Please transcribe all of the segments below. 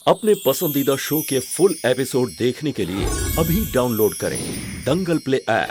अपने पसंदीदा शो के फुल एपिसोड देखने के लिए अभी डाउनलोड करें दंगल प्ले ऐप।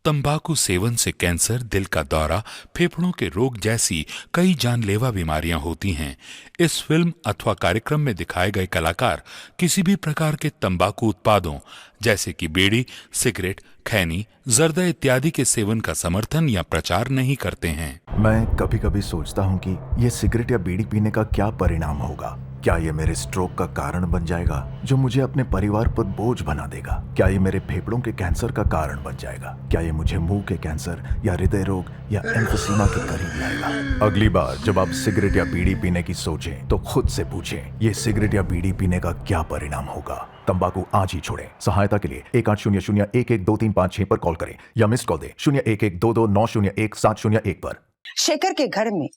तंबाकू सेवन से कैंसर, दिल का दौरा, फेफड़ों के रोग जैसी कई जानलेवा बीमारियां होती हैं। इस फिल्म अथवा कार्यक्रम में दिखाए गए कलाकार किसी भी प्रकार के तंबाकू उत्पादों जैसे कि बीड़ी, सिगरेट, खैनी, जर्दा इत्यादि के सेवन का समर्थन या प्रचार नहीं करते हैं। मैं कभी कभी सोचता हूँ कि ये सिगरेट या बीड़ी पीने का क्या परिणाम होगा। क्या ये मेरे स्ट्रोक का कारण बन जाएगा जो मुझे अपने परिवार पर बोझ बना देगा? क्या ये मेरे फेफड़ों के कैंसर का कारण बन जाएगा? क्या ये मुझे मुंह के कैंसर या हृदय रोग या एम्फीसीमा के करीब लाएगा? अगली बार जब आप सिगरेट या बीड़ी पीने की सोचें तो खुद से पूछें, ये सिगरेट या बीड़ी पीने का क्या परिणाम होगा? तंबाकू आज ही छोड़ें। सहायता के लिए 1800-112356 पर कॉल करें या मिस्ड कॉल दें 01122901-701 पर। शेखर के घर में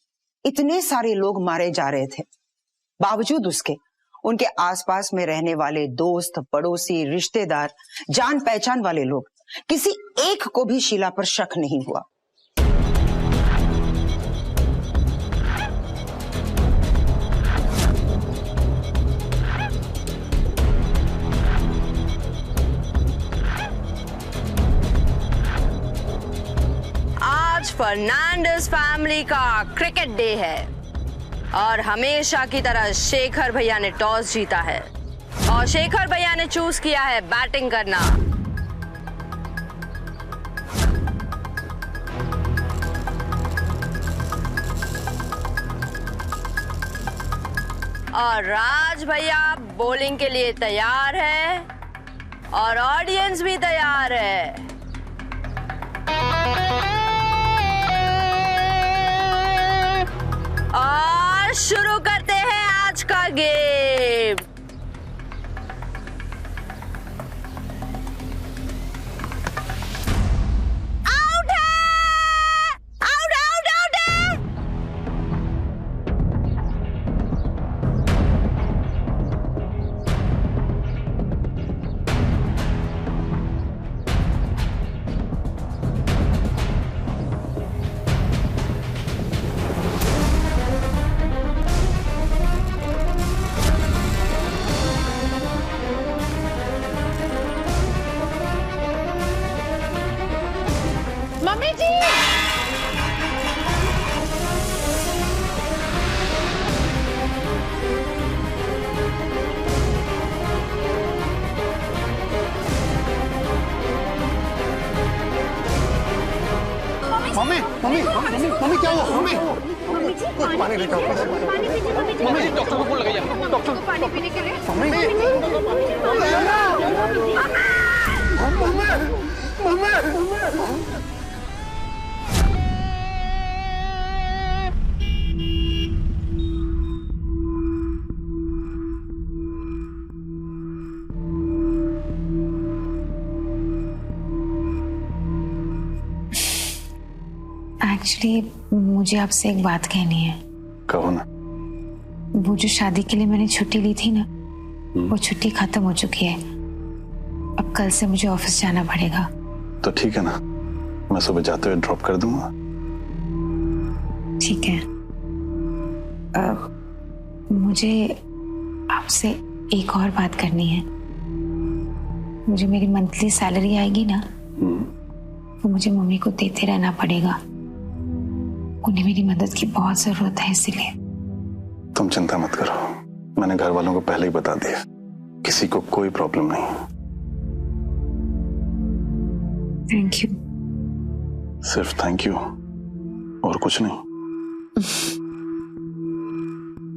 इतने सारे लोग मारे जा रहे थे, बावजूद उसके उनके आसपास में रहने वाले दोस्त, पड़ोसी, रिश्तेदार, जान पहचान वाले लोग, किसी एक को भी शीला पर शक नहीं हुआ। आज फर्नांडिस फैमिली का क्रिकेट डे है और हमेशा की तरह शेखर भैया ने टॉस जीता है और शेखर भैया ने चूज किया है बैटिंग करना। और राज भैया बॉलिंग के लिए तैयार है और ऑडियंस भी तैयार है। और शुरू करते हैं आज का गेम। आउट है, आउट आउट आउट है। मम्मी जी, मम्मी मम्मी मम्मी मम्मी क्या हुआ? मम्मी पानी लेकर आओ। मम्मी डॉक्टर को फोन लगाइए। डॉक्टर पानी पीने के लिए। मम्मी एक्चुअली मुझे आपसे एक बात कहनी है। कहो ना। वो जो शादी के लिए मैंने छुट्टी ली थी ना, वो छुट्टी खत्म हो चुकी है। अब कल से मुझे ऑफिस जाना पड़ेगा। तो ठीक है ना, मैं सुबह जाते हुए ड्रॉप कर दूंगा। ठीक है। मुझे आपसे एक और बात करनी है। मुझे मेरी मंथली सैलरी आएगी ना, वो मुझे मम्मी को देते रहना पड़ेगा। उन्हें मेरी मदद की बहुत जरूरत है, इसलिए। तुम चिंता मत करो, मैंने घर वालों को पहले ही बता दिया, किसी को कोई प्रॉब्लम नहीं। Thank you. सिर्फ थैंक यू और कुछ नहीं।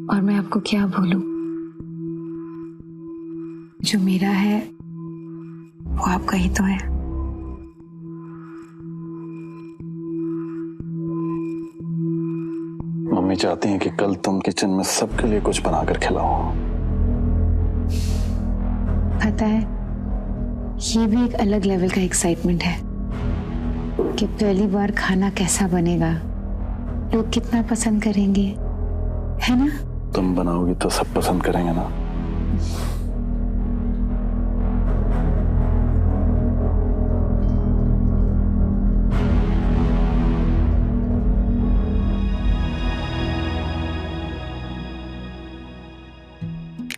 और मैं आपको क्या बोलूं, जो मेरा है वो आपका ही तो है। मम्मी चाहती हैं कि कल तुम किचन में सबके लिए कुछ बनाकर खिलाओ। पता है, ये भी एक अलग लेवल का एक्साइटमेंट है कि पहली बार खाना कैसा बनेगा, लोग कितना पसंद करेंगे, है ना? तुम बनाओगी तो सब पसंद करेंगे ना।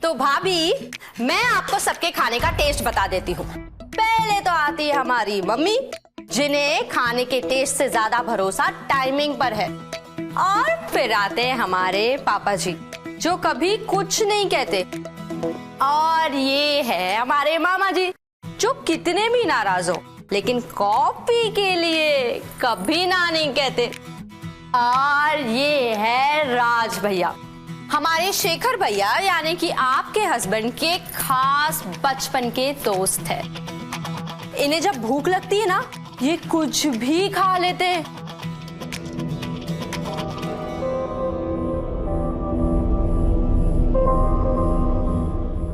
तो भाभी, मैं आपको सबके खाने का टेस्ट बता देती हूँ। पहले तो आती है हमारी मम्मी, जिन्हें खाने के टेस्ट से ज्यादा भरोसा टाइमिंग पर है। और फिर आते हैं हमारे पापा जी, जो कभी कुछ नहीं कहते। और ये है हमारे मामा जी, जो कितने भी नाराज हो लेकिन कॉफी के लिए कभी ना नहीं कहते। और ये है राज भैया, हमारे शेखर भैया यानी कि आपके हस्बैंड के खास बचपन के दोस्त है। इन्हें जब भूख लगती है ना, ये कुछ भी खा लेते हैं।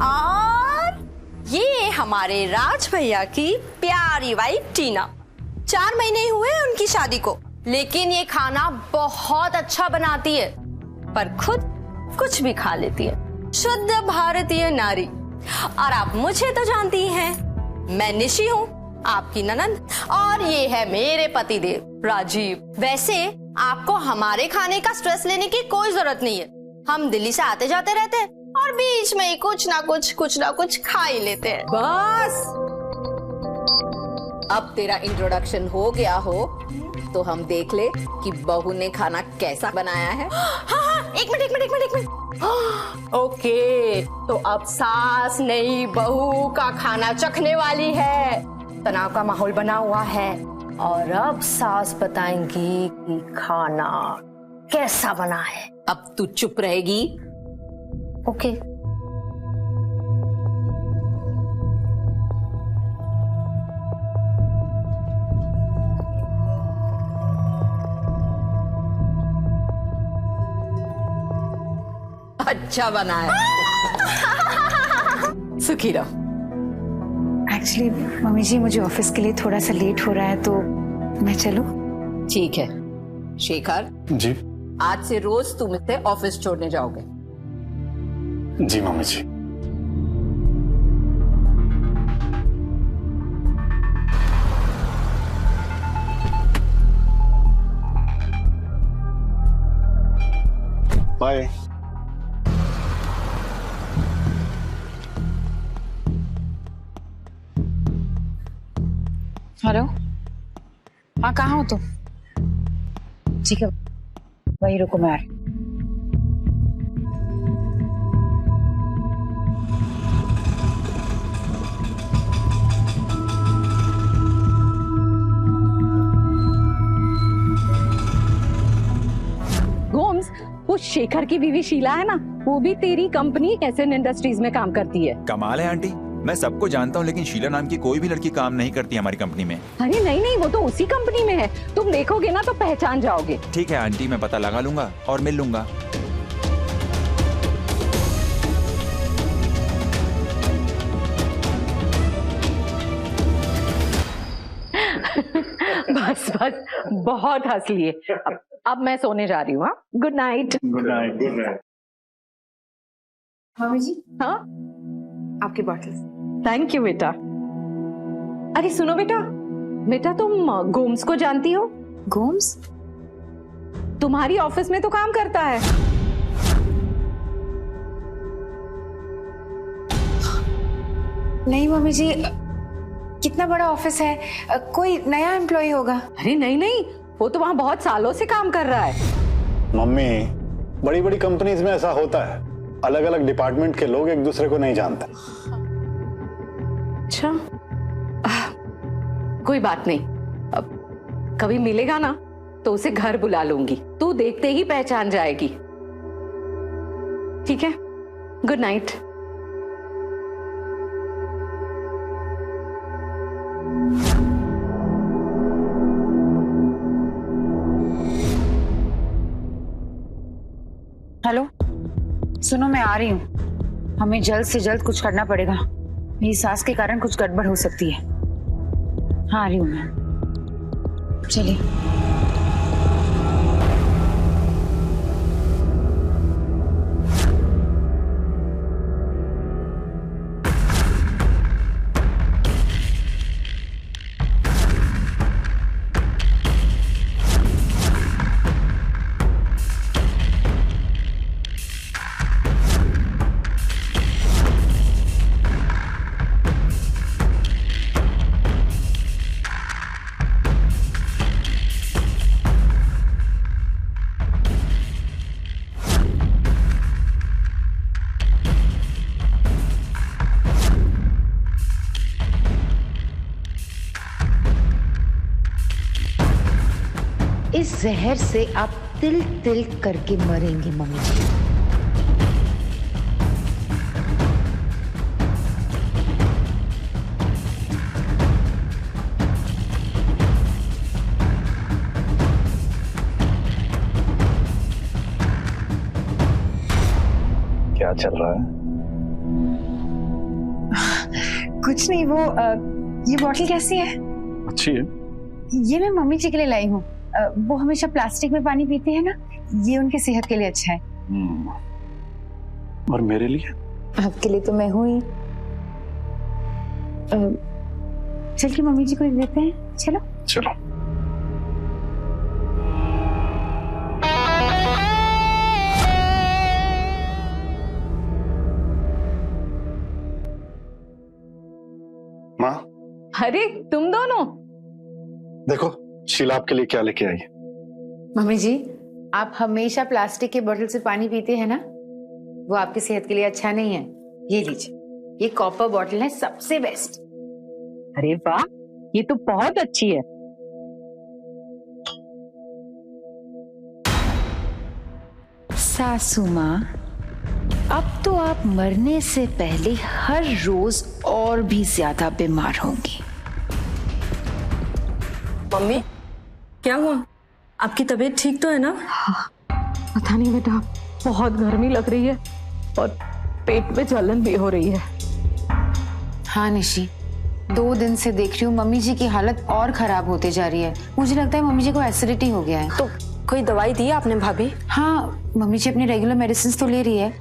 और ये हमारे राज भैया की प्यारी वाइफ टीना। 4 महीने ही हुए हैं उनकी शादी को, लेकिन ये खाना बहुत अच्छा बनाती है, पर खुद कुछ भी खा लेती है। शुद्ध भारतीय नारी। और आप मुझे तो जानती ही हैं, मैं निशी हूँ, आपकी ननंद। और ये है मेरे पतिदेव राजीव। वैसे आपको हमारे खाने का स्ट्रेस लेने की कोई जरूरत नहीं है। हम दिल्ली से आते जाते रहते हैं और बीच में ही कुछ ना कुछ खा ही लेते हैं। बस अब तेरा इंट्रोडक्शन हो गया हो तो हम देख ले कि बहू ने खाना कैसा बनाया है। हाँ, एक मिनट। ओके, तो अब सास नई बहू का खाना चखने वाली है। तनाव का माहौल बना हुआ है और अब सास बताएंगी कि खाना कैसा बना है। अब तू चुप रहेगी? ओके। अच्छा बना है। सुखी रहो। एक्चुअली मम्मी जी, मुझे ऑफिस के लिए थोड़ा सा लेट हो रहा है, तो मैं चलूं? ठीक है। शेखर जी। आज से रोज तुम इसे ऑफिस छोड़ने जाओगे। जी मम्मी जी। बाय। हेलो, हाँ कहाँ हो तुम? ठीक है, वही रुको, मैं आ रही। गोम्स, वो शेखर की बीवी शीला है ना, वो भी तेरी कंपनी एसएन इंडस्ट्रीज में काम करती है। कमाल है आंटी, मैं सबको जानता हूँ लेकिन शीला नाम की कोई भी लड़की काम नहीं करती हमारी कंपनी में। अरे नहीं, वो तो उसी कंपनी में है। तुम देखोगे ना तो पहचान जाओगे। ठीक है आंटी, मैं पता लगा लूंगा और मिल लूंगा। बस बहुत हंस लिए। अब मैं सोने जा रही हूँ। हाँ, good night. Good night. Mummy जी, हाँ, आपकी बॉटल। थैंक यू बेटा। अरे सुनो बेटा तुम गोम्स को जानती हो? गोम्स? तुम्हारी ऑफिस में तो काम करता है। नहीं मम्मी जी, कितना बड़ा ऑफिस है, कोई नया एम्प्लॉय होगा। अरे नहीं, वो तो वहां बहुत सालों से काम कर रहा है। मम्मी, बड़ी बड़ी कंपनीज में ऐसा होता है, अलग अलग डिपार्टमेंट के लोग एक दूसरे को नहीं जानते। अच्छा, कोई बात नहीं। अब कभी मिलेगा ना तो उसे घर बुला लूंगी, तू देखते ही पहचान जाएगी। ठीक है, गुड नाइट। हेलो, सुनो, मैं आ रही हूँ। हमें जल्द से जल्द कुछ करना पड़ेगा। मेरी सास के कारण कुछ गड़बड़ हो सकती है। हाँ, आ रही हूँ मैं। चलिए। जहर से आप तिल तिल करके मरेंगे मम्मी जी। क्या चल रहा है? कुछ नहीं, वो ये बॉटल कैसी है? अच्छी है। ये मैं मम्मी जी के लिए लाई हूँ। वो हमेशा प्लास्टिक में पानी पीते हैं ना, ये उनके सेहत के लिए अच्छा है। और मेरे लिए? आपके लिए तो मैं हूँ ही। चल के मम्मी जी को देते हैं। चलो चलो। माँ, अरे तुम दोनों देखो शीला आपके लिए क्या लेके आई है। मम्मी जी, आप हमेशा प्लास्टिक के बोतल से पानी पीते हैं ना, वो आपकी सेहत के लिए अच्छा नहीं है। ये लीजिए, ये कॉपर बोतल है, सबसे बेस्ट। अरे वाह, ये तो बहुत अच्छी है। सासू माँ, अब तो आप मरने से पहले हर रोज और भी ज्यादा बीमार होंगी। मम्मी, क्या हुआ? आपकी तबीयत ठीक तो है ना? पता नहीं बेटा, बहुत गर्मी लग रही है और पेट में जलन भी हो रही है। हाँ निशी, 2 दिन से देख रही हूँ मम्मी जी की हालत और खराब होते जा रही है। मुझे लगता है मम्मी जी को एसिडिटी हो गया है। तो कोई दवाई दी आपने भाभी? हाँ, मम्मी जी अपनी रेगुलर मेडिसिन तो ले रही है।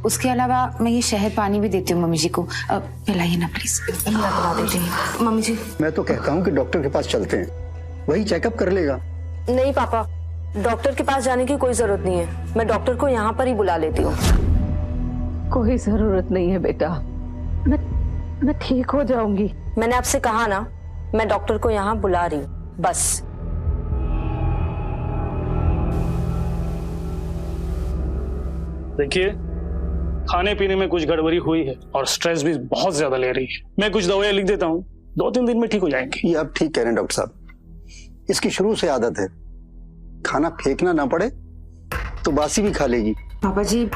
उसके अलावा मैं ये शहद पानी भी देती हूँ मम्मी जी को। पिलाइए ना प्लीज। मम्मी जी, मैं तो कहता हूँ कि डॉक्टर के पास चलते हैं, वही चेकअप कर लेगा। नहीं पापा, डॉक्टर के पास जाने की कोई जरूरत नहीं है। मैं डॉक्टर को यहाँ पर ही बुला लेती हूँ। कोई जरूरत नहीं है बेटा, मैं ठीक हो जाऊंगी। मैंने आपसे कहा ना, मैं डॉक्टर को यहाँ बुला रही हूँ, बस। देखिए, खाने पीने में कुछ गड़बड़ी हुई है और स्ट्रेस भी बहुत ज्यादा ले रही है। मैं कुछ दवाइयाँ लिख देता हूँ, 2-3 दिन में ठीक हो जाएंगे। ये आप ठीक कह रहे हैं डॉक्टर साहब, इसकी शुरू से आदत है, खाना फेंकना ना पड़े तो बासी भी खा लेगी। पापा जी,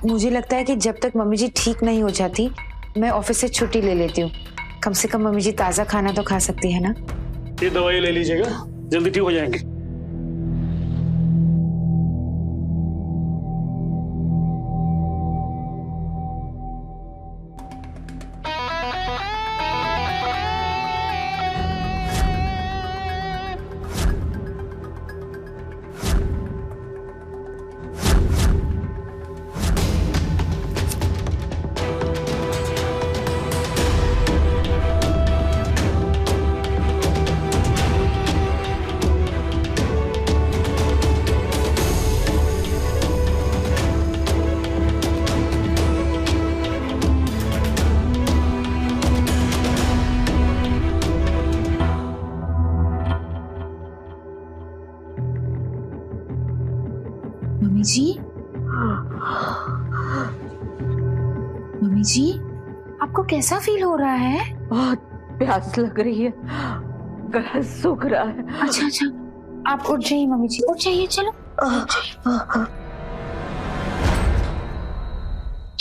मुझे लगता है कि जब तक मम्मी जी ठीक नहीं हो जाती, मैं ऑफिस से छुट्टी ले लेती हूँ। कम से कम मम्मी जी ताजा खाना तो खा सकती है ना। ये दवाई ले लीजिएगा, जल्दी ठीक हो जाएंगे। मम्मी जी, मम्मी जी, आपको कैसा फील हो रहा है? बहुत प्यास लग रही है, गला सूख रहा है। अच्छा अच्छा, आप उठ जाइए मम्मी जी, उठ जाइए। चलो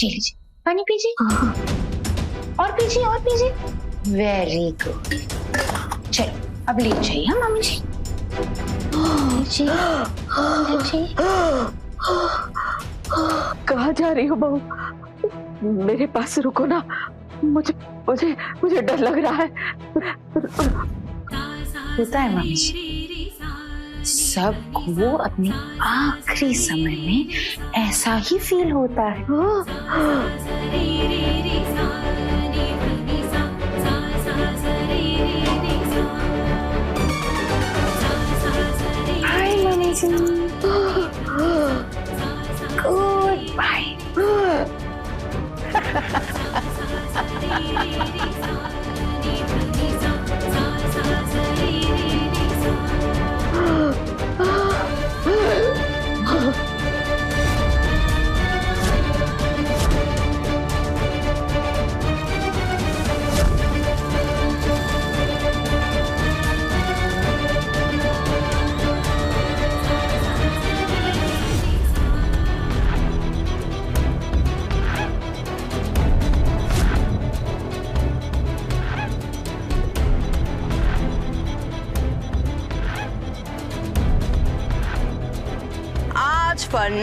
लीजिए, पानी पीजिए, और पीजिए और पीजिए। Very good. चलो अब ले जाइए। हाँ मम्मी जी, कहाँ जा रही हो बहू? मेरे पास रुको ना, मुझे मुझे मुझे डर लग रहा है। होता है मम्मी जी, सबको अपने आखिरी समय में ऐसा ही फील होता है। हाय मम्मी जी, गुड बाय।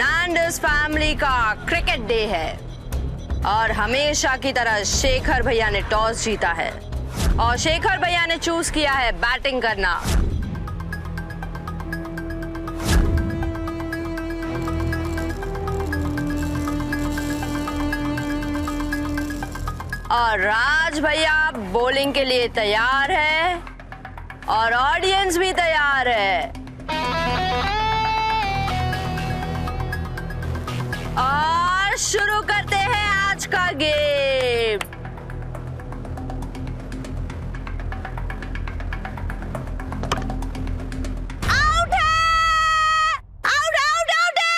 फर्नांडिस फैमिली का क्रिकेट डे है और हमेशा की तरह शेखर भैया ने टॉस जीता है और शेखर भैया ने चूज किया है बैटिंग करना। और राज भैया बॉलिंग के लिए तैयार है और ऑडियंस भी तैयार है और शुरू करते हैं आज का गेम। आउट है, आउट आउट आउट है।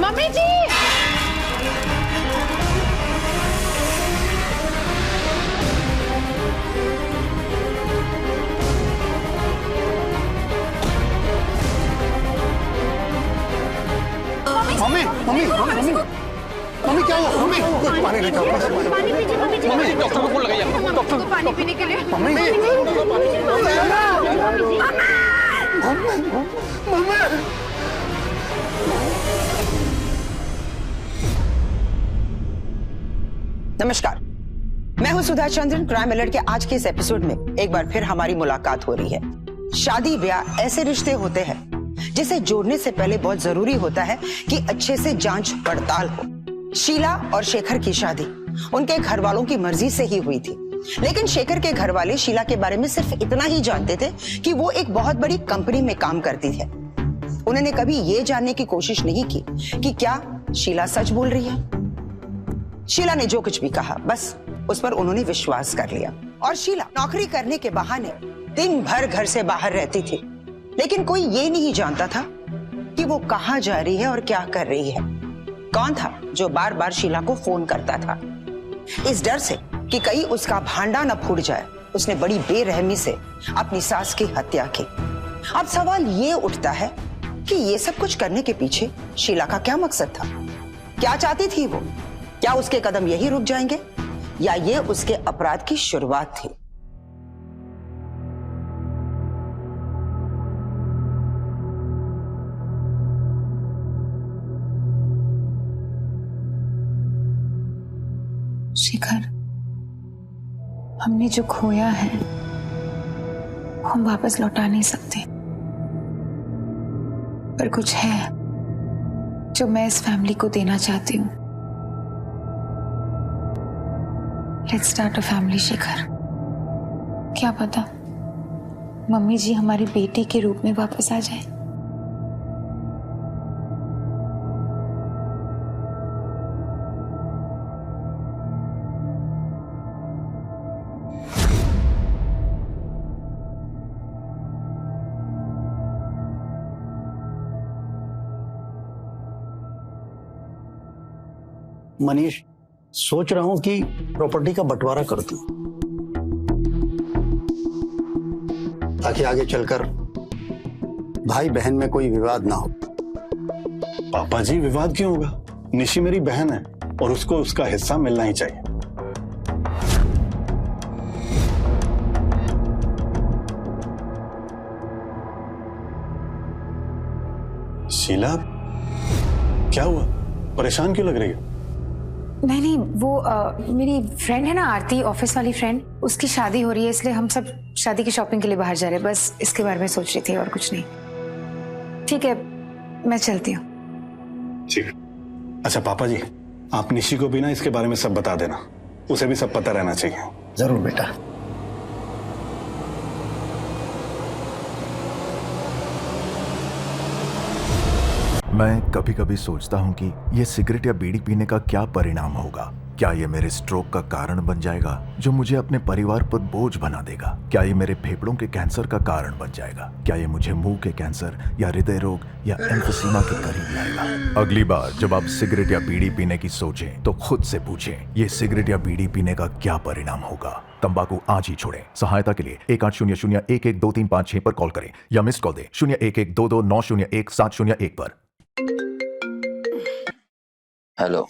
मम्मी जी, मम्मी मम्मी मम्मी मम्मी क्या हुआ? मम्मी कुछ पानी लेके आओ। पानी पीजिए मम्मी जी। मम्मी डॉक्टर को फोन लगाइए। डॉक्टर को पानी पीने के लिए। मम्मी नमस्कार, मैं हूं सुधा चंद्रन। क्राइम अलर्ट के आज के इस एपिसोड में एक बार फिर हमारी मुलाकात हो रही है। शादी ब्याह ऐसे रिश्ते होते हैं जिसे जोड़ने से पहले बहुत जरूरी होता है कि अच्छे से जांच पड़ताल हो। शीला और शेखर की शादी उनके घर वालों की मर्जी से ही हुई थी, लेकिन शेखर के घर वाले शीला के बारे में सिर्फ इतना ही जानते थे कि वो एक बहुत बड़ी कंपनी में काम करती है। उन्होंने कभी ये जानने की कोशिश नहीं की कि क्या शीला सच बोल रही है। शीला ने जो कुछ भी कहा बस उस पर उन्होंने विश्वास कर लिया और शीला नौकरी करने के बहाने दिन भर घर से बाहर रहती थी, लेकिन कोई ये नहीं जानता था कि वो कहाँ जा रही है और क्या कर रही है। कौन था जो बार बार शीला को फोन करता था? इस डर से कि कहीं उसका भांडा न फूट जाए, उसने बड़ी बेरहमी से अपनी सास की हत्या की। अब सवाल ये उठता है कि ये सब कुछ करने के पीछे शीला का क्या मकसद था? क्या चाहती थी वो? क्या उसके कदम यही रुक जाएंगे या ये उसके अपराध की शुरुआत थी? शिखर, हमने जो खोया है हम वापस लौटा नहीं सकते, पर कुछ है जो मैं इस फैमिली को देना चाहती हूँ। लेट्स स्टार्ट अ फैमिली शिखर। क्या पता मम्मी जी हमारी बेटी के रूप में वापस आ जाए। मनीष, सोच रहा हूं कि प्रॉपर्टी का बंटवारा कर दूं ताकि आगे चलकर भाई बहन में कोई विवाद ना हो। पापा जी, विवाद क्यों होगा? निशी मेरी बहन है और उसको उसका हिस्सा मिलना ही चाहिए। शीला, क्या हुआ? परेशान क्यों लग रही हो? नहीं, वो मेरी फ्रेंड है ना आरती, ऑफिस वाली फ्रेंड, उसकी शादी हो रही है, इसलिए हम सब शादी की शॉपिंग के लिए बाहर जा रहे हैं। बस इसके बारे में सोच रही थी और कुछ नहीं। ठीक है, मैं चलती हूँ। ठीक। अच्छा पापा जी, आप निशी को भी ना इसके बारे में सब बता देना, उसे भी सब पता रहना चाहिए। जरूर बेटा। मैं कभी कभी सोचता हूँ कि ये सिगरेट या बीड़ी पीने का क्या परिणाम होगा। क्या ये मेरे स्ट्रोक का कारण बन जाएगा जो मुझे अपने परिवार पर बोझ बना देगा? क्या ये मेरे फेफड़ों के कैंसर का कारण बन जाएगा? क्या ये मुझे मुंह के कैंसर या हृदय रोग या एम्फीसीमा के करीब लाएगा? अगली बार जब आप सिगरेट या बीड़ी पीने की सोचें तो खुद से पूछें, ये सिगरेट या बीड़ी पीने का क्या परिणाम होगा? तंबाकू आज ही छोड़ें। सहायता के लिए 1800-112356 पर कॉल करें या मिस्ड कॉल दें 01122901-701 पर। हेलो,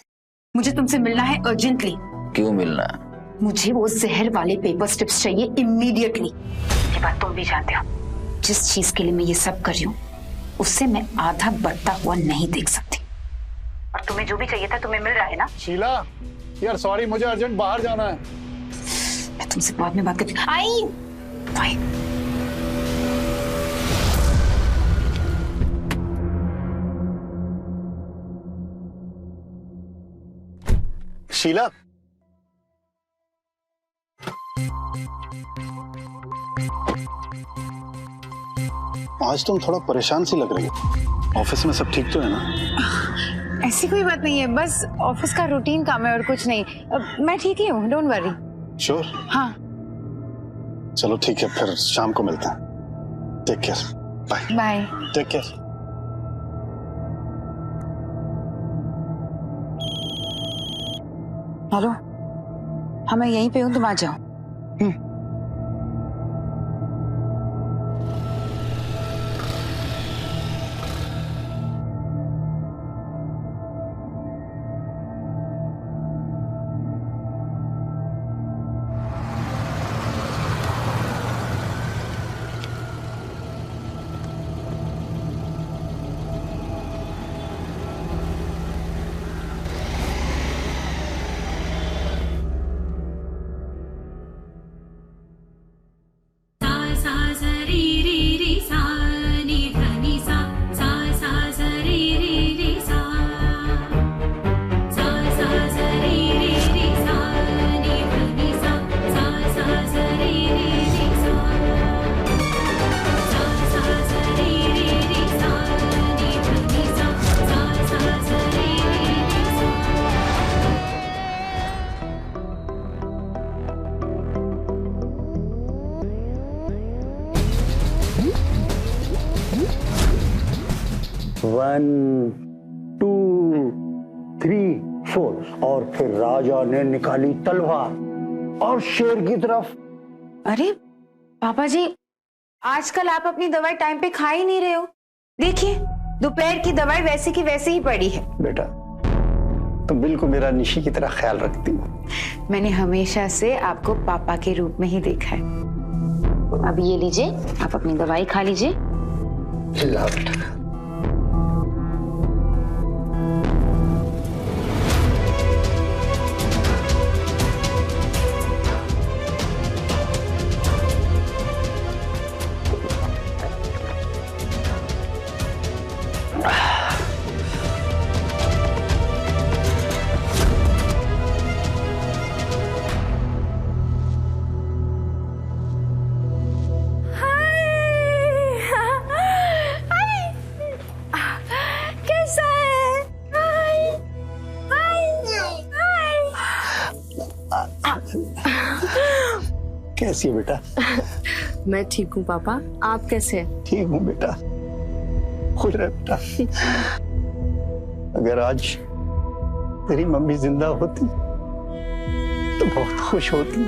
मुझे तुमसे मिलना है अर्जेंटली। क्यों मिलना है? मुझे वो जहर वाले पेपर स्ट्रिप्स चाहिए इमीडिएटली। ये बात तुम भी जानते हो। जिस चीज के लिए मैं ये सब कर रही हूँ उससे मैं आधा बढ़ता हुआ नहीं देख सकती। और तुम्हें जो भी चाहिए था तुम्हें मिल रहा है ना? शीला यार सॉरी, मुझे अर्जेंट बाहर जाना है। मैं तुमसे बाद में बात करती हूँ। आई बाय। शीला, आज तुम थोड़ा परेशान सी लग रही हो। ऑफिस में सब ठीक तो है ना? ऐसी कोई बात नहीं है, बस ऑफिस का रूटीन काम है और कुछ नहीं। मैं ठीक ही हूँ, डोंट वरी। श्योर? हाँ। चलो ठीक है, फिर शाम को मिलते हैं। Take care. Bye bye. Take care. Hello, हाँ मैं यहीं पे हूँ, तुम आ जाओ। One, two, three, four. और फिर राजा ने निकाली तलवार और शेर की तरफ। अरे पापा जी, आजकल आप अपनी दवाई टाइम पे खा ही नहीं रहे हो। देखिए दोपहर की दवाई वैसे की वैसे ही पड़ी है। बेटा तुम बिल्कुल मेरा निशी की तरह ख्याल रखती हो। मैंने हमेशा से आपको पापा के रूप में ही देखा है। अब ये लीजिए, आप अपनी दवाई खा लीजिए। ला बेटा। कैसी है बेटा? मैं ठीक हूँ पापा, आप कैसे हैं? ठीक हूँ बेटा, खुश रह बेटा। अगर आज तेरी मम्मी जिंदा होती तो बहुत खुश होती।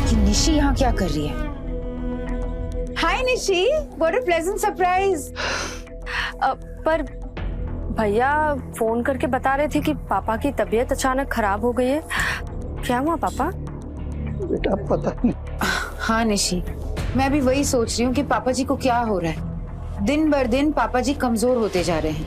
कि निशी यहाँ क्या कर रही है? Hi Nishi, what a pleasant surprise. पर भैया फोन करके बता रहे थे कि पापा की तबीयत अचानक खराब हो गई है। क्या हुआ पापा? बेटा पता नहीं। हाँ निशी, मैं भी वही सोच रही हूँ कि पापा जी को क्या हो रहा है। दिन बर दिन पापा जी कमजोर होते जा रहे हैं।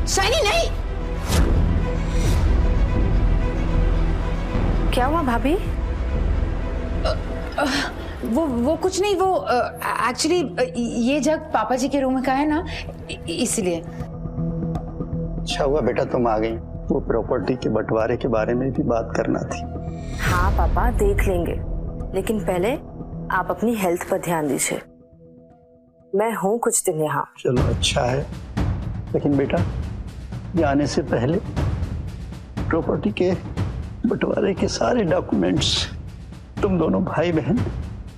शाइनी नहीं। क्या हुआ भाभी? वो कुछ नहीं, वो एक्चुअली ये जग पापा जी के रूम का है ना, इसलिए। अच्छा हुआ बेटा तुम आ गई। वो प्रॉपर्टी के बंटवारे के बारे में भी बात करना थी। हाँ पापा, देख लेंगे, लेकिन पहले आप अपनी हेल्थ पर ध्यान दीजिए, मैं हूँ कुछ दिन यहाँ। चलो अच्छा है, लेकिन बेटा ये आने से पहले प्रॉपर्टी के बंटवारे के सारे डॉक्यूमेंट्स तुम दोनों भाई बहन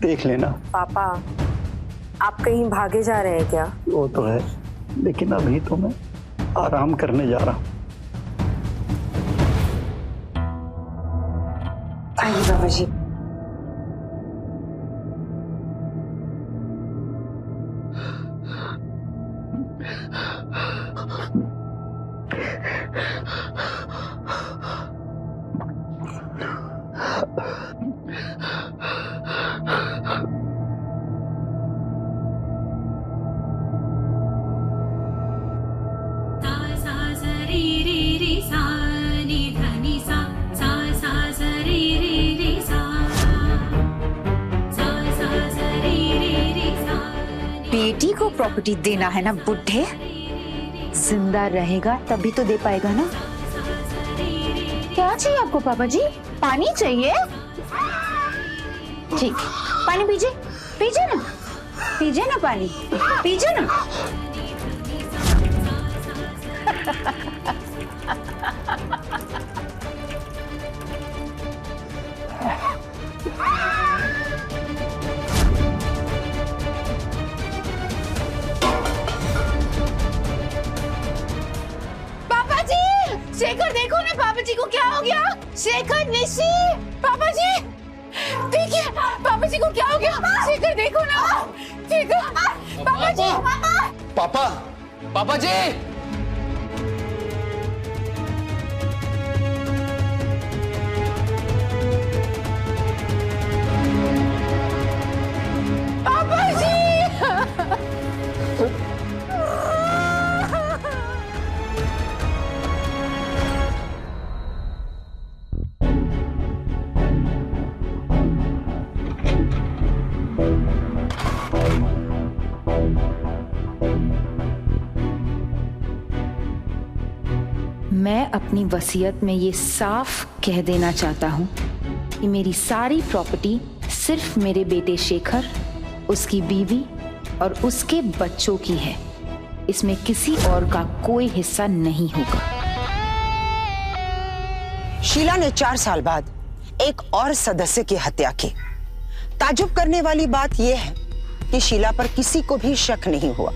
देख लेना। पापा आप कहीं भागे जा रहे हैं क्या? वो तो है, लेकिन अभी तो मैं आराम करने जा रहा हूँ। आइए बाबा जी। बेटी को प्रॉपर्टी देना है ना बुढ़े? जिंदा रहेगा तभी तो दे पाएगा ना। क्या चाहिए आपको पापा जी? पानी चाहिए? ठीक, पानी पीजिए, पीजिए ना, पीजिए ना पानी, पीजिए ना। शेखर देखो ना पापा जी को क्या हो गया। शेखर, निशी, पापा जी देखिए पापा जी को क्या हो गया। शेखर देखो ना, शेखर, पापा जी, पापा, पापा जी। पापा जी मैं अपनी वसीयत में ये साफ कह देना चाहता हूँ कि मेरी सारी प्रॉपर्टी सिर्फ मेरे बेटे शेखर, उसकी बीवी और उसके बच्चों की है। इसमें किसी और का कोई हिस्सा नहीं होगा। शीला ने 4 साल बाद एक और सदस्य की हत्या की। ताजुब करने वाली बात यह है कि शीला पर किसी को भी शक नहीं हुआ,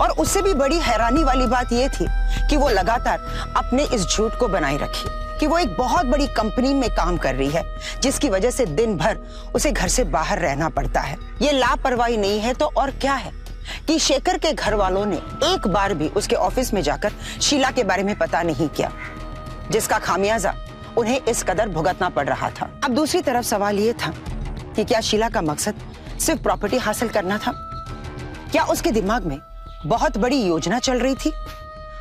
और उससे भी बड़ी हैरानी वाली बात यह थी कि वो लगातार अपने इस झूठ को बनाए रखी कि वो एक बहुत बड़ी कंपनी में काम कर रही है, जिसकी वजह से दिन भर उसे घर से बाहर रहना पड़ता है। ये लापरवाही नहीं है तो और क्या है कि शेखर के घर वालों ने एक बार भी उसके ऑफिस में जाकर शीला के बारे में पता नहीं किया, जिसका खामियाजा उन्हें इस कदर भुगतना पड़ रहा था। अब दूसरी तरफ सवाल ये था कि क्या शीला का मकसद सिर्फ प्रॉपर्टी हासिल करना था? क्या उसके दिमाग में बहुत बड़ी योजना चल रही थी?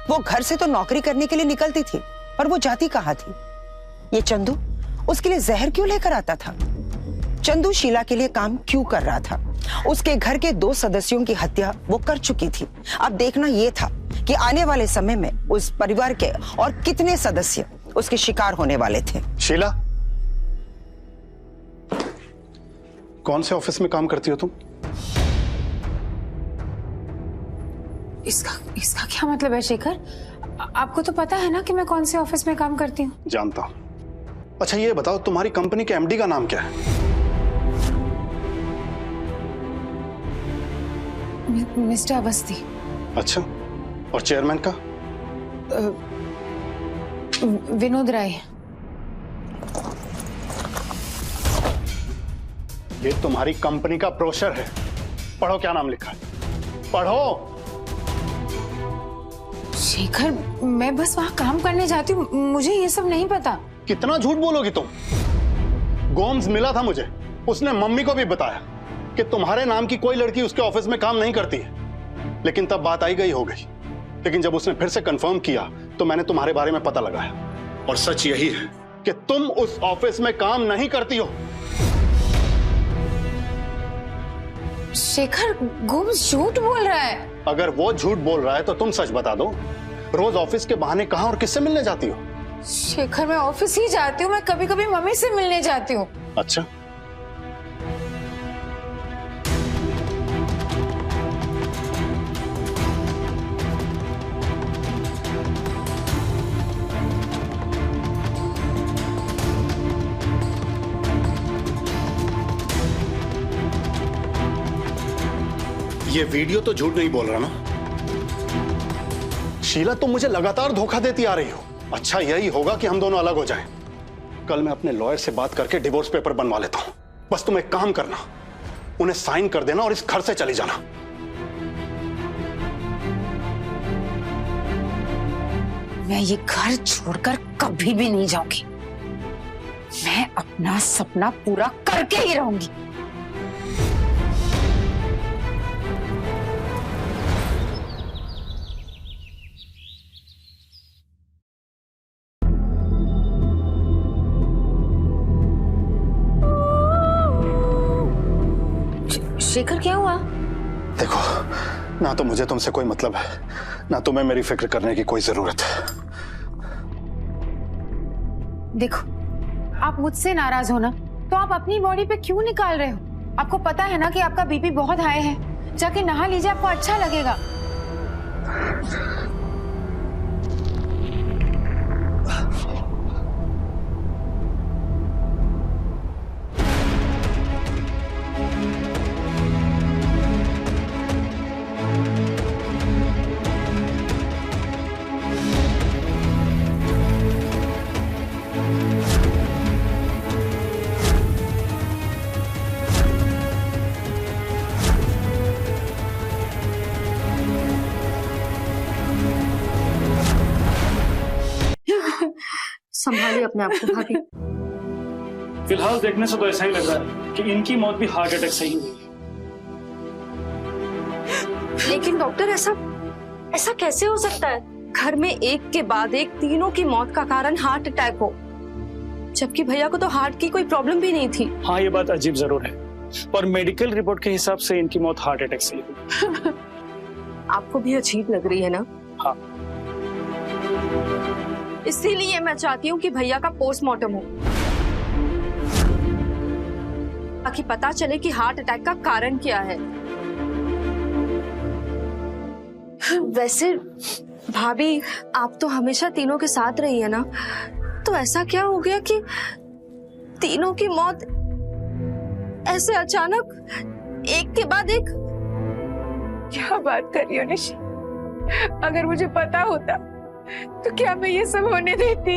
वो घर से तो नौकरी करने के लिए निकलती थी, पर वो जाती कहाँ थी? ये चंदू उसके लिए जहर क्यों लेकर आता था? चंदू शीला के लिए काम क्यों कर रहा था? उसके घर के 2 सदस्यों की हत्या वो कर चुकी थी। अब देखना ये था कि आने वाले समय में उस परिवार के और कितने सदस्य उसके शिकार होने वाले थे। शीला, कौन से ऑफिस में काम करती हो तुम? इसका क्या मतलब है शेखर? आपको तो पता है ना कि मैं कौन से ऑफिस में काम करती हूँ। जानता हूँ। अच्छा ये बताओ, तुम्हारी कंपनी के एमडी का नाम क्या है? मिस्टर अवस्थी। अच्छा, और चेयरमैन का? विनोद राय। ये तुम्हारी कंपनी का ब्रोशर है, पढ़ो क्या नाम लिखा है, पढ़ो। शेखर, मैं बस वहाँ काम करने जाती हूँ, मुझे ये सब नहीं पता। कितना झूठ बोलोगी तुम? गोम्स मिला था मुझे, उसने मम्मी को भी बताया कि तुम्हारे नाम की कोई लड़की उसके ऑफिस में काम नहीं करती है, लेकिन तब बात आई गई हो गई। लेकिन जब उसने फिर से कंफर्म किया तो मैंने तुम्हारे बारे में पता लगाया, और सच यही है कि तुम उस ऑफिस में काम नहीं करती हो। शेखर, गोम्स झूठ बोल रहा है। अगर वो झूठ बोल रहा है तो तुम सच बता दो। रोज ऑफिस के बहाने कहां और किससे मिलने जाती हो? शेखर, मैं ऑफिस ही जाती हूँ, मैं कभी कभी मम्मी से मिलने जाती हूँ। अच्छा, ये वीडियो तो झूठ नहीं बोल रहा ना? शीला, तुम मुझे लगातार धोखा देती आ रही हो। अच्छा यही होगा कि हम दोनों अलग हो जाएं। कल मैं अपने लॉयर से बात करके डिवोर्स पेपर बनवा लेता हूं। बस तुम एक काम करना, उन्हें साइन कर देना और इस घर से चली जाना। मैं ये घर छोड़कर कभी भी नहीं जाऊंगी। मैं अपना सपना पूरा करके ही रहूंगी। शेखर, क्या हुआ? देखो, ना तो मुझे तुमसे कोई मतलब है, ना तुम्हें मेरी फिक्र करने की कोई जरूरत है। देखो, आप मुझसे नाराज हो ना, तो आप अपनी बॉडी पे क्यों निकाल रहे हो? आपको पता है ना कि आपका बीपी बहुत हाई है। जाके नहा लीजिए, आपको अच्छा लगेगा। संभालिए अपने आप को भाभी। फिलहाल देखने से तो ऐसा ही लग रहा है कि इनकी मौत भी हार्ट अटैक से ही हुई। लेकिन डॉक्टर, ऐसा कैसे हो सकता है? घर में एक के बाद एक तीनों की मौत का कारण हार्ट अटैक हो, जबकि भैया को तो हार्ट की कोई प्रॉब्लम भी नहीं थी। हाँ, ये बात अजीब जरूर है, पर मेडिकल रिपोर्ट के हिसाब से इनकी मौत हार्ट अटैक से ही हुई। आपको भी अजीब लग रही है ना? हाँ। इसीलिए मैं चाहती हूँ कि भैया का पोस्टमार्टम हो, ताकि पता चले कि हार्ट अटैक का कारण क्या है। वैसे भाभी, आप तो हमेशा तीनों के साथ रही है ना, तो ऐसा क्या हो गया कि तीनों की मौत ऐसे अचानक एक के बाद एक? क्या बात कर रही हो निशी? अगर मुझे पता होता तो क्या मैं ये सब होने देती?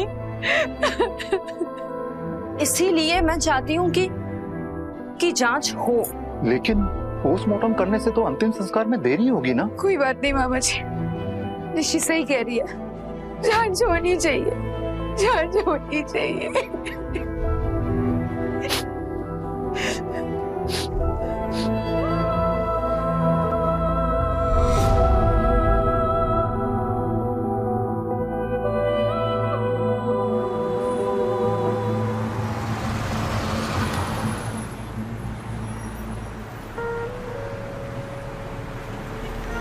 इसीलिए मैं चाहती हूँ कि जांच हो। लेकिन पोस्टमार्टम करने से तो अंतिम संस्कार में देरी होगी ना? कोई बात नहीं मामा जी, निशी सही कह रही है। जांच होनी चाहिए, जांच होनी चाहिए।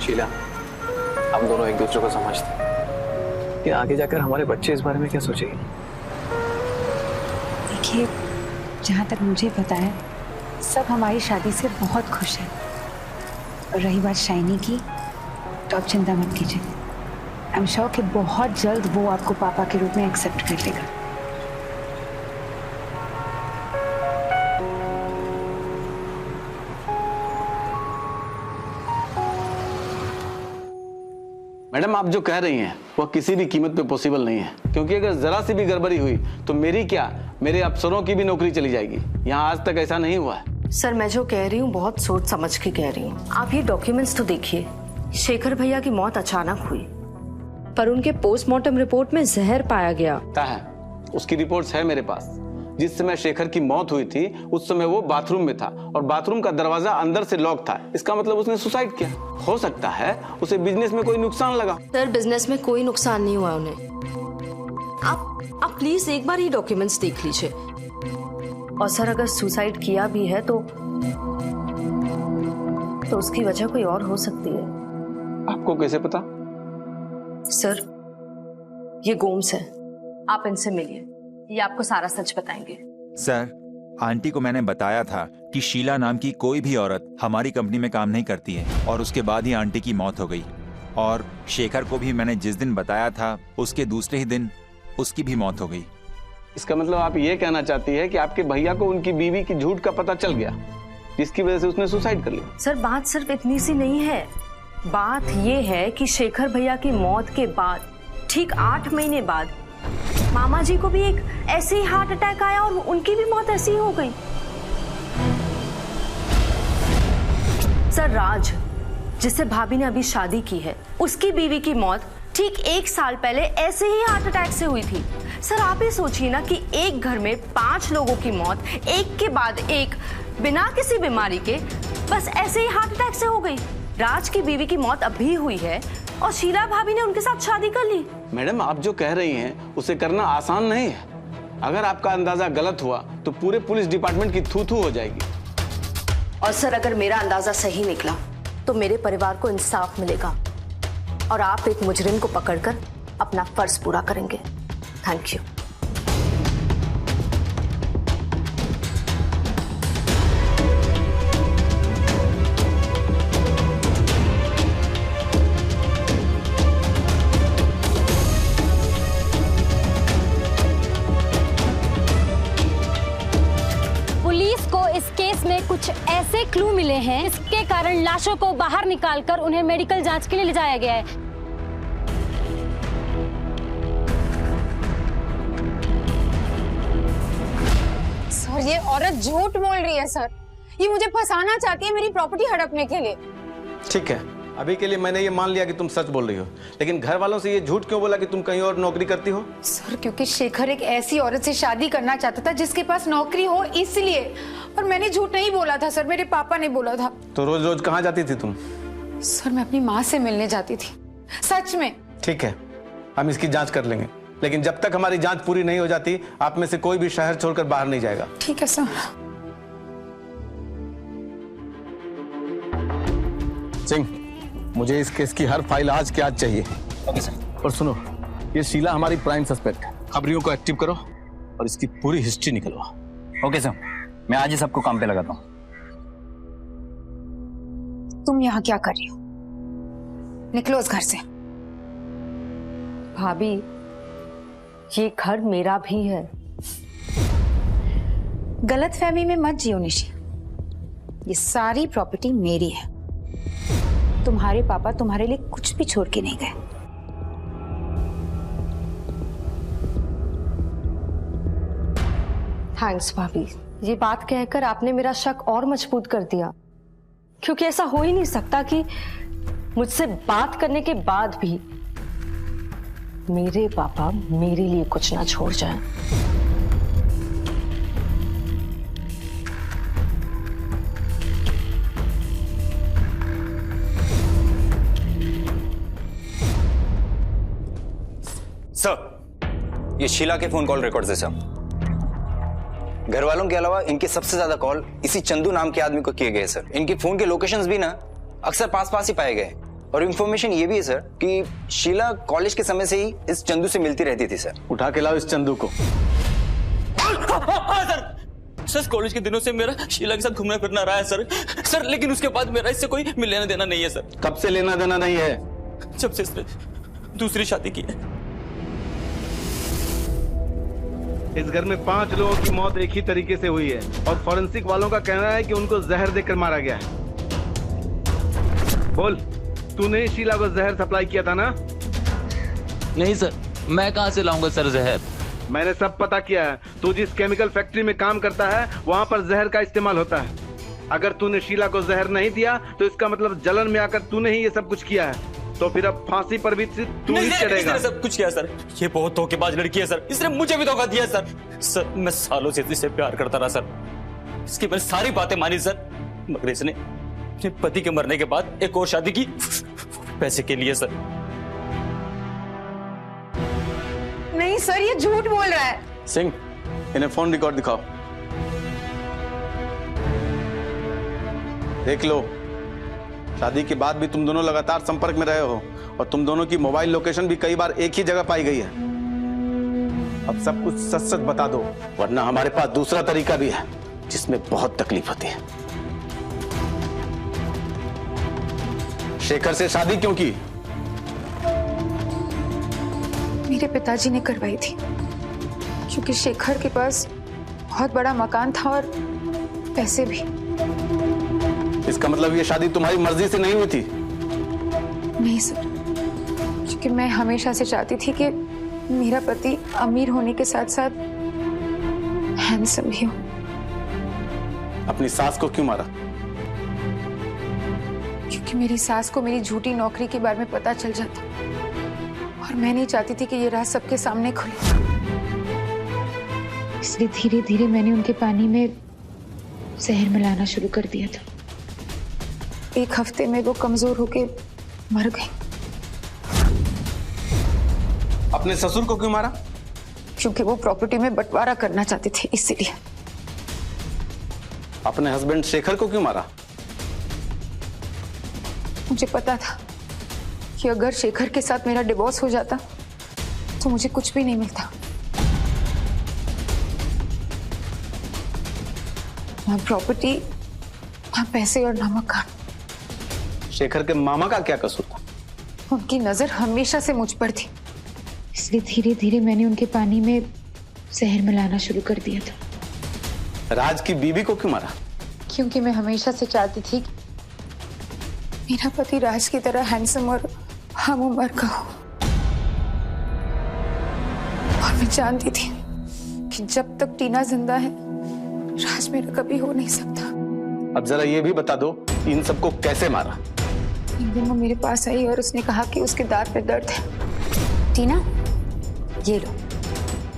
शीला, हम दोनों एक दूसरे को समझते हैं कि आगे जाकर हमारे बच्चे इस बारे में क्या सोचेंगे। देखिए, जहाँ तक मुझे पता है सब हमारी शादी से बहुत खुश हैं। और रही बात शाइनी की, तो आप चिंता मत कीजिए। आई एम श्योर कि बहुत जल्द वो आपको पापा के रूप में एक्सेप्ट कर लेगा। मैडम, आप जो कह रही हैं वह किसी भी कीमत पे पॉसिबल नहीं है, क्योंकि अगर जरा सी भी गड़बड़ी हुई तो मेरी क्या, मेरे अफसरों की भी नौकरी चली जाएगी। यहाँ आज तक ऐसा नहीं हुआ है। सर, मैं जो कह रही हूँ बहुत सोच समझ के कह रही हूँ। आप ये डॉक्यूमेंट्स तो देखिए। शेखर भैया की मौत अचानक हुई, पर उनके पोस्टमार्टम रिपोर्ट में जहर पाया गया है। उसकी रिपोर्ट्स है मेरे पास। जिस समय शेखर की मौत हुई थी उस समय वो बाथरूम में था और बाथरूम का दरवाजा अंदर से लॉक था। इसका मतलब उसने सुसाइड किया। हो सकता है उसे बिजनेस में कोई नुकसान लगा। सर, बिजनेस में कोई नुकसान नहीं हुआ उन्हें। आप प्लीज एक बार ये डॉक्यूमेंट्स देख लीजिए। और सर, अगर सुसाइड किया भी है तो उसकी वजह कोई और हो सकती है। आपको कैसे पता? सर, ये गोम्स है, आप इनसे मिलिए, ये आपको सारा सच बताएंगे। सर, आंटी को मैंने बताया था कि शीला नाम की कोई भी औरत हमारी कंपनी में काम नहीं करती है, और उसके बाद ही आंटी की मौत हो गई। और शेखर को भी मैंने जिस दिन बताया था उसके दूसरे ही दिन उसकी भी मौत हो गई। इसका मतलब आप ये कहना चाहती है कि आपके भैया को उनकी बीवी की झूठ का पता चल गया? जिसकी वजह से उसने सुसाइड कर लिया। सर बात सिर्फ इतनी सी नहीं है, बात ये है कि शेखर भैया की मौत के बाद ठीक 8 महीने बाद मामा जी को भी एक ऐसे ही हार्ट अटैक आया और उनकी भी मौत ऐसी ही हो गई। सर राज, जिससे भाभी ने अभी शादी की है, उसकी बीवी की मौत ठीक 1 साल पहले ऐसे ही हार्ट अटैक से हुई थी। सर आप ही सोचिए ना कि एक घर में 5 लोगों की मौत एक के बाद एक बिना किसी बीमारी के बस ऐसे ही हार्ट अटैक से हो गई। राज की बीवी की मौत अभी हुई है और शीला भाभी ने उनके साथ शादी कर ली। मैडम आप जो कह रही हैं उसे करना आसान नहीं है। अगर आपका अंदाजा गलत हुआ तो पूरे पुलिस डिपार्टमेंट की थू-थू हो जाएगी। और सर अगर मेरा अंदाजा सही निकला तो मेरे परिवार को इंसाफ मिलेगा और आप एक मुजरिम को पकड़कर अपना फर्ज पूरा करेंगे। Thank you. पुलिस को इस केस में कुछ ऐसे क्लू मिले हैं इसके कारण लाशों को बाहर निकालकर उन्हें मेडिकल जांच के लिए ले जाया गया है। सर ये औरत झूठ बोल रही है सर, ये मुझे फंसाना चाहती है मेरी प्रॉपर्टी हड़पने के लिए। ठीक है, अभी के लिए मैंने ये मान लिया कि तुम सच बोल रही हो, लेकिन घर वालों से ये झूठ क्यों बोला कि तुम कहीं और नौकरी करती हो? सर क्योंकि शेखर एक ऐसी औरत से शादी करना चाहता था जिसके पास नौकरी हो, इसलिए। और मैंने झूठ नहीं बोला था सर, मेरे पापा ने बोला था। तो रोज रोज कहाँ जाती थी तुम? सर मैं अपनी माँ से मिलने जाती थी, सच में। ठीक है, हम इसकी जांच कर लेंगे, लेकिन जब तक हमारी जांच पूरी नहीं हो जाती आप में से कोई भी शहर छोड़कर बाहर नहीं जाएगा। ठीक है सर। सिंह, मुझे इस केस की हर फाइल आज के आज चाहिए। Okay sir. और सुनो, ये शीला हमारी प्राइम सस्पेक्ट है, खबरियों को एक्टिव करो और इसकी पूरी हिस्ट्री निकलवाओ। ओके सर, मैं आज ही सबको काम पे लगाता हूँ। तुम यहाँ क्या कर रही हो? निकलो इस घर से। भाभी ये घर मेरा भी है। गलतफहमी में मत जियो निशी, ये सारी प्रॉपर्टी मेरी है। तुम्हारे पापा तुम्हारे लिए कुछ भी छोड़ के नहीं गए। थैंक्स भाभी, ये बात कहकर आपने मेरा शक और मजबूत कर दिया, क्योंकि ऐसा हो ही नहीं सकता कि मुझसे बात करने के बाद भी मेरे पापा मेरे लिए कुछ ना छोड़ जाएं। सर, ये शीला के फोन कॉल रिकॉर्ड्स है सर। घर वालों के अलावा इनके सबसे ज्यादा कॉल इसी चंदू नाम के आदमी को किए गए सर। इनकी फोन के लोकेशंस भी ना अक्सर पास पास ही पाए गए। और इंफॉर्मेशन ये भी है सर कि शीला कॉलेज के समय से ही इस चंदू से मिलती रहती थी सर। उठा के लाओ इस चंदू को। सर कॉलेज के दिनों से मेरा शीला के साथ घूमना फिरना रहा है सर, लेकिन उसके बाद मेरा इससे कोई लेना देना नहीं है सर। कब से लेना देना नहीं है? जब से इसने दूसरी शादी की है। इस घर में 5 लोगों की मौत एक ही तरीके से हुई है और फॉरेंसिक वालों का कहना है कि उनको जहर देकर मारा गया है। बोल, तूने शीला को जहर सप्लाई किया था ना? नहीं सर, मैं कहां से लाऊंगा सर जहर? मैंने सब पता किया है। तू जिस केमिकल फैक्ट्री में काम करता है वहां पर जहर का इस्तेमाल होता है। अगर तूने शीला को जहर नहीं दिया तो इसका मतलब जलन में आकर तूने ही ये सब कुछ किया है। तो फिर अब फांसी पर भी तू ही चढ़ेगा। सब कुछ किया सर, ये बहुत धोखेबाज लड़की है सर, इसने मुझे भी धोखा दिया सर। मैं सालों से इससे प्यार करता रहा सर, इसकी मैंने सारी बातें मानी सर, मगर इसने अपने पति के मरने के बाद एक और शादी की, पैसे के लिए सर। नहीं सर, ये झूठ बोल रहा है। सिंह, इन्हें फोन रिकॉर्ड दिखाओ। देख लो, शादी के बाद भी तुम दोनों लगातार संपर्क में रहे हो और तुम दोनों की मोबाइल लोकेशन भी कई बार एक ही जगह पाई गई है। अब सब कुछ सच सच बता दो, वरना हमारे पास दूसरा तरीका भी है जिसमें बहुत तकलीफ होती है। शेखर से शादी क्यों की? मेरे पिताजी ने करवाई थी, क्योंकि शेखर के पास बहुत बड़ा मकान था और पैसे भी। इसका मतलब ये शादी तुम्हारी मर्जी से नहीं हुई थी? नहीं सर, क्योंकि मैं हमेशा से चाहती थी कि मेरा पति अमीर होने के साथ साथ हैंडसम भी हो। अपनी सास को क्यों मारा? क्योंकि मेरी सास को मेरी झूठी नौकरी के बारे में पता चल जाता और मैं नहीं चाहती थी कि ये राज सबके सामने खुले। इसलिए धीरे धीरे मैंने उनके पानी में जहर मिलाना शुरू कर दिया था। एक हफ्ते में वो कमजोर होके मर गई। अपने ससुर को क्यों मारा? क्योंकि वो प्रॉपर्टी में बंटवारा करना चाहते थे, इसीलिए। अपने हस्बैंड शेखर को क्यों मारा? मुझे पता था कि अगर शेखर के साथ मेरा डिवोर्स हो जाता तो मुझे कुछ भी नहीं मिलता, ना प्रॉपर्टी, ना पैसे और ना मकान। शेखर के मामा का क्या कसूर था? उनकी नजर हमेशा से मुझ पर थी, इसलिए धीरे धीरे मैंने उनके पानी में जहर मिलाना शुरू कर दिया था। राज की बीवी को क्यों मारा? क्योंकि मैं हमेशा से चाहती थी कि मेरा पति राज की तरह हैंडसम और हम उम्र का हो, और मैं जानती थी कि जब तक टीना जिंदा है राज मेरा कभी हो नहीं सकता। अब जरा ये भी बता दो इन सबको कैसे मारा? एक दिन वो मेरे पास आई और उसने कहा कि उसके दांत में दर्द है। टीना, ये लो,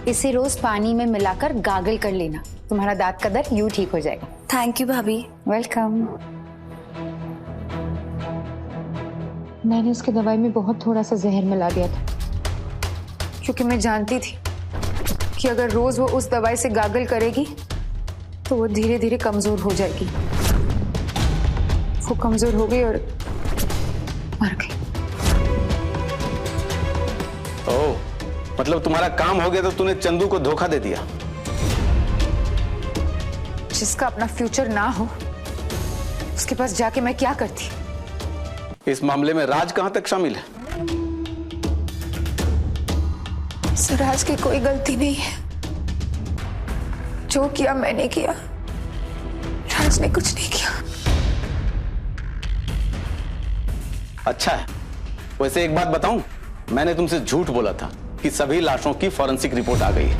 इसे रोज पानी में मिलाकर गागल कर लेना, तुम्हारा दांत का दर्द यूं ठीक हो जाएगा। थैंक यू भाभी। वेलकम। मैंने उसके दवाई में बहुत थोड़ा सा जहर मिला दिया था, क्योंकि मैं जानती थी कि अगर रोज वो उस दवाई से गागल करेगी तो वो धीरे धीरे कमजोर हो जाएगी। वो कमजोर हो गई और मर गई। ओह, मतलब तुम्हारा काम हो गया तो तूने चंदू को धोखा दे दिया। जिसका अपना फ्यूचर ना हो उसके पास जाके मैं क्या करती? इस मामले में राज कहां तक शामिल है? सर, राज की कोई गलती नहीं है। जो किया मैंने किया, राज ने कुछ नहीं किया। अच्छा है। वैसे एक बात बताऊं, मैंने तुमसे झूठ बोला था कि सभी लाशों की फॉरेंसिक रिपोर्ट आ गई है।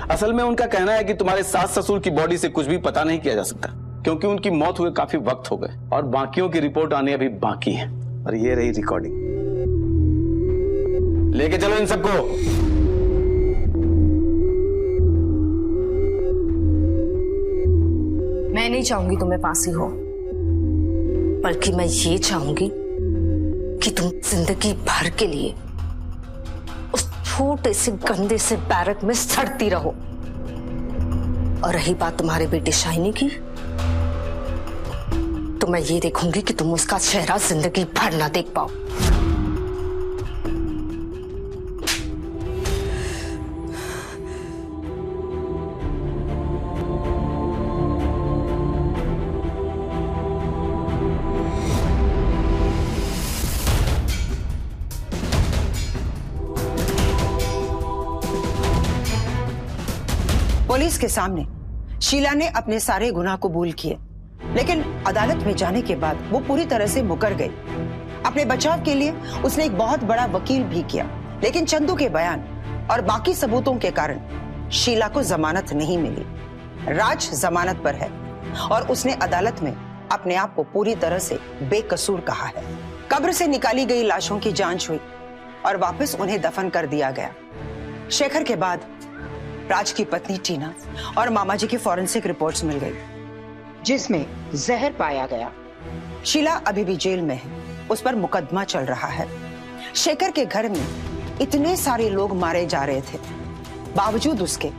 असल में उनका कहना है कि तुम्हारे सास ससुर की बॉडी से कुछ भी पता नहीं किया जा सकता, क्योंकि उनकी मौत हुए काफी वक्त हो गए और बाकियों की रिपोर्ट आनी अभी बाकी है। और ये रही रिकॉर्डिंग, लेके चलो इन सबको। मैं नहीं चाहूंगी तुम्हें फांसी हो, बल्कि मैं ये चाहूंगी कि तुम जिंदगी भर के लिए उस छोटे से गंदे से बैरक में सड़ती रहो। और रही बात तुम्हारे बेटे शाइनी की, तो मैं ये देखूंगी कि तुम उसका चेहरा जिंदगी भर ना देख पाओ। पुलिस के सामने शीला ने अपने सारे गुनाह कबूल किए, लेकिन अदालत में जाने के बाद वो पूरी तरह से मुकर गई। अपने बचाव के लिए उसने एक बहुत बड़ा वकील भी किया, लेकिन चंदू के बयान और बाकी सबूतों के कारण शीला को जमानत नहीं मिली। राज जमानत पर है और उसने अदालत में अपने आप को पूरी तरह से बेकसूर कहा है। कब्र से निकाली गई लाशों की जांच हुई और वापस उन्हें दफन कर दिया गया। शेखर के बाद राज की पत्नी टीना और मामा जी की फॉरेंसिक रिपोर्ट्स मिल गई, जिसमें जहर पाया गया। शीला अभी भी जेल में है, उस पर मुकदमा चल रहा है। शेखर के घर में इतने सारे लोग मारे जा रहे थे, बावजूद उसके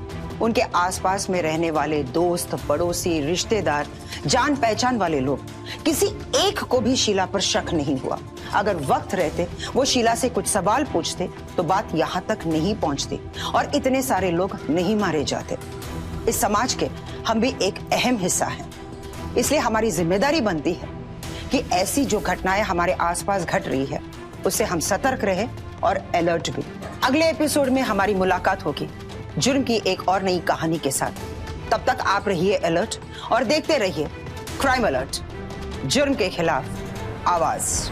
उनके आसपास में रहने वाले दोस्त, पड़ोसी, रिश्तेदार, जान पहचान वाले लोग, किसी एक को भी शीला पर शक नहीं हुआ। अगर वक्त रहते वो शीला से कुछ सवाल पूछते तो बात यहाँ तक नहीं पहुंचती और इतने सारे लोग नहीं मारे जाते। इस समाज के हम भी एक अहम हिस्सा हैं, इसलिए हमारी जिम्मेदारी बनती है कि ऐसी जो घटनाएं हमारे आसपास घट रही है उससे हम सतर्क रहे और अलर्ट भी। अगले एपिसोड में हमारी मुलाकात होगी जुर्म की एक और नई कहानी के साथ। तब तक आप रहिए अलर्ट और देखते रहिए क्राइम अलर्ट, जुर्म के खिलाफ आवाज।